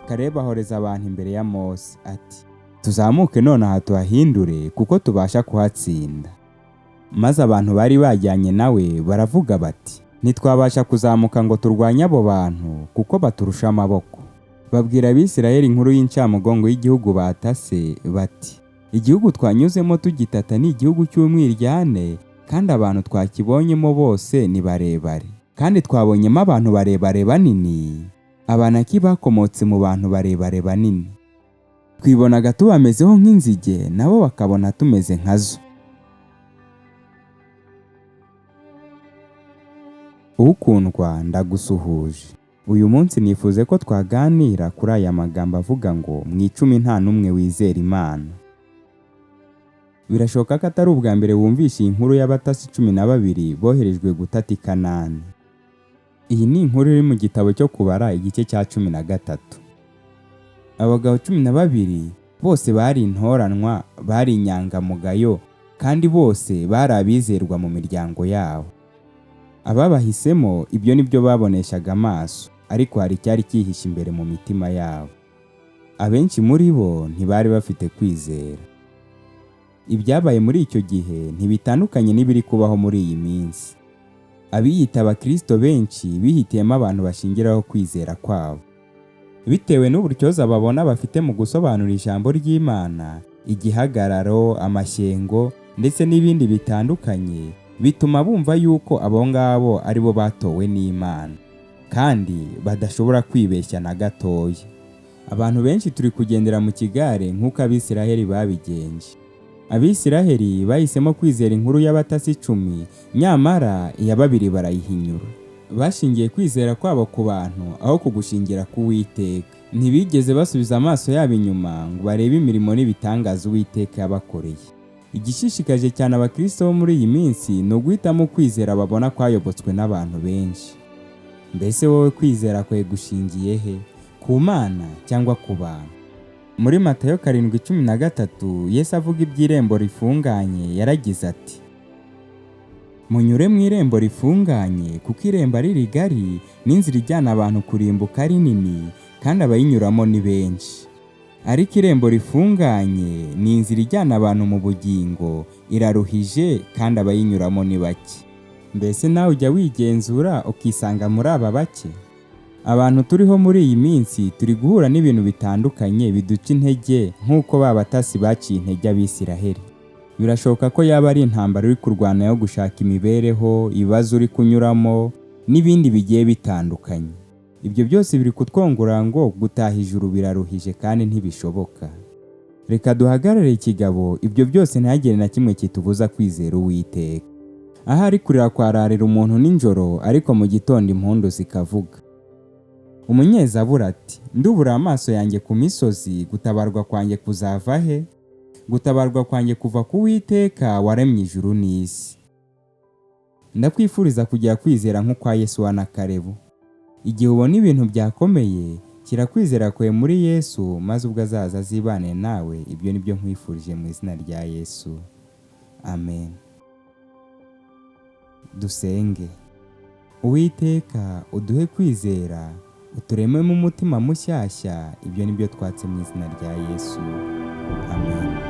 Kalebu ahoreza abantu imbere ya Mose ati, tuzamuke none aha tuhahindure kuko tubasha kuhatsinda. Maze abantu bari bajyanye nawe baravuga bati, ntitwabasha kuzamuka ngo turwanye abo bantu kuko baturusha amaboko. Babwira Abisirayeli inkuru y'incamugongo y'igihugu batase bati, igihugu twanyuzemo tugitata ni igihugu cy'umwiryane, kandi abantu twakibonyemo bose ni barebare, kandi twabonyemo abantu barebare banini. Abanaki bakomotse mu bantu barebare banini. Twibonaga tubamezeho nk'inzige, nabo bakabona tumeze nkazo. Ukundwa, ndagusuhuje. Uyu munsi nifuze ko twaganira kuri aya magambo avuga ngo mu icumi nta n'umwe wizera Imana. Birashoboka ko atari ubwa mbere wumvishe inkuru y'abatasi 12 boherejwe gutata i Kanani. Iyi ni inkuru iri mu gitabo cyo kubara igice cya 13. Abagabo 12 bose bari intoranwa, bari inyangamugayo, kandi bose bari abizerwa mu miryango yabo. Ababahisemo ibyo nibyo baboneshaga amaso, ariko hari icyari cyihishe imbere mu mitima yabo. Abenshi muri bo ntibari bafite kwizera. Ibyabaye muri icyo gihe ntibitandukanye n'ibiri kubaho muri iyi minsi. Abiyita abakristo benshi bihitiyemo abantu bashingiraho kwizera kwabo. Bitewe n'uburyoza babona bafite mu gusobanura ijambo ry'Imana, igihagararo, amashyengo ndetse n'ibindi bitandukanye, bituma bumva yuko abo ngabo ari bo batowe n'Imana, kandi badashobora kwibeshya na gatoya. Abantu benshi turi kugendera mu kigare nk'uko Abisirayeli babigenje. Abisirayeli bahisemo kwizera inkuru y'abatasi 10, nyamara iya 2 barayihinyura. Bashingiye kwizera kwabo ku bantu aho kugushingira ku Uwiteka. Ntibigeze basubiza amaso yabo inyuma ngo barebe imirimo n'ibitangaza Uwiteka yabakoreye. Igishishikaje cyane abakristo bo muri iyi minsi ni uguhitamo kwizera babona kwayobotswe n'abantu benshi. Mbese wowe kwizera kwe gushingiye he? Ku Mana cyangwa ku bantu? Muri Matayo 7:13 Yesu avuga iby'irembo rifunganye yaragize ati, munyure mu irembo rifunganye kuko irembo ari rigari n'inzira ijyana abantu kurimbuka ari nini, kandi abayinyuramo ni benshi. Ariko irembo rifunganye ni inzira ijyana abantu mu bugingo, iraruhije kandi abayinyuramo ni bake. Mbese nawe ujya wigenzura ukisanga muri aba bake? Abantu turiho muri iyi minsi turi guhura n'ibintu bitandukanye biduca intege nk'uko babatasi baciye intege Abisirayeli. Birashoboka ko yaba ari intambara uri kurwana yo gushaka imibereho, ibibazo uri kunyuramo n'ibindi bigiye bitandukanye. Ibyo byose biri kutwongora ngo gutaha ijuru biraruhije kandi ntibishoboka. Reka duhagarare ikigabo, ibyo byose ntihagire na kimwe kitubuza kwizera Uwiteka. Ahari kurira kwararira umuntu nijoro, ariko mu gitondo impundu zikavuga. Umunyezaburi ati, ndubura amaso yanjye ku misozi, gutabarwa kwanjye kuzava he? Gutabarwa kwanjye kuva ku Uwiteka waremye ijuru n'isi. Ndakwifuriza kugira kwizera nk'ukwa Yesu na Kalebu. Igihe ubona ibintu byakomeye, shyira kwizera kwe muri Yesu, maze ubwo azaza azibane nawe. Ibyo nibyo nkwifurije mu izina rya Yesu. Amen. Dusenge. Uwiteka, uduhe kwizera, uturememo umutima mushyashya. Ibyo nibyo twatse mu izina rya Yesu. Amen.